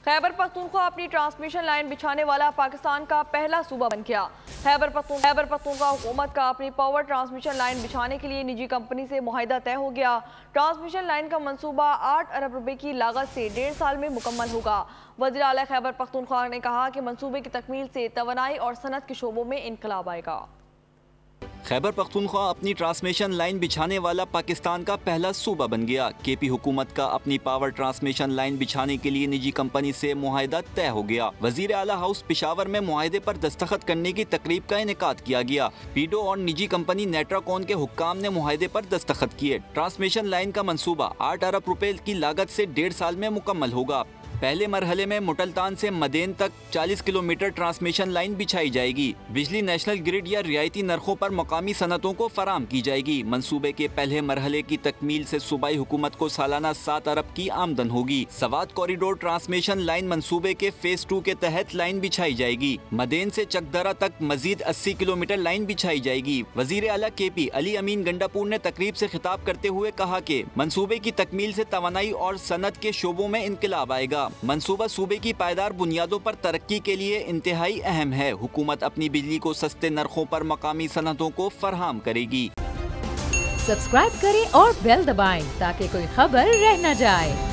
खैबर पख्तूनख्वा अपनी transmission line बिछाने वाला पाकिस्तान का पहला सूबा बन गया। खैबर पख्तूनख्वा हुकूमत का अपनी पावर ट्रांसमिशन लाइन बिछाने के लिए निजी कंपनी से मुआहिदा तय हो गया। ट्रांसमिशन लाइन का मंसूबा 8 अरब रुपए की लागत से 1.5 साल में मुकम्मल होगा। वज़ीर आला खैबर पख्तूनख्वा ने कहा कि मंसूबे की तकमील से तवानाई और सनत के शोबों में इनकलाब आएगा। खैबर पख्तूनख्वा अपनी ट्रांसमिशन लाइन बिछाने वाला पाकिस्तान का पहला सूबा बन गया। केपी हुकूमत का अपनी पावर ट्रांसमिशन लाइन बिछाने के लिए निजी कंपनी से मुआहिदा तय हो गया। वजीर आला हाउस पेशावर में मुआहिदे पर दस्तखत करने की तकरीब का इनेकाद किया गया। पीडो और निजी कंपनी नेट्राकॉन के हुक्काम ने मुआहिदे पर दस्तखत किए। ट्रांसमिशन लाइन का मंसूबा 8 अरब रुपए की लागत से 1.5 साल में मुकम्मल होगा। पहले मरहले में मुटलतान से मदेन तक 40 किलोमीटर ट्रांसमिशन लाइन बिछाई जाएगी। बिजली नेशनल ग्रिड या रियायती नरखों पर मकामी सनतों को फराम की जाएगी। मंसूबे के पहले मरहले की तकमील से सूबाई हुकूमत को सालाना 7 अरब की आमदन होगी। सवात कॉरिडोर ट्रांसमिशन लाइन मंसूबे के फेज 2 के तहत लाइन बिछाई जाएगी। मदेन से चकदरा तक मजीद 80 किलोमीटर लाइन बिछाई जाएगी। वजीर आला केपी अली अमीन गंडापुर ने तकरीब से खिताब करते हुए कहा कि मंसूबे की तकमील से तवानाई और सनत के शोबों में इनकलाब आएगा। मंसूबा सूबे की पायदार बुनियादों पर तरक्की के लिए इंतहाई अहम है। हुकूमत अपनी बिजली को सस्ते नरखों पर मकामी सनतों को फराहम करेगी। सब्सक्राइब करें और बेल दबाएं ताकि कोई खबर रह न जाए।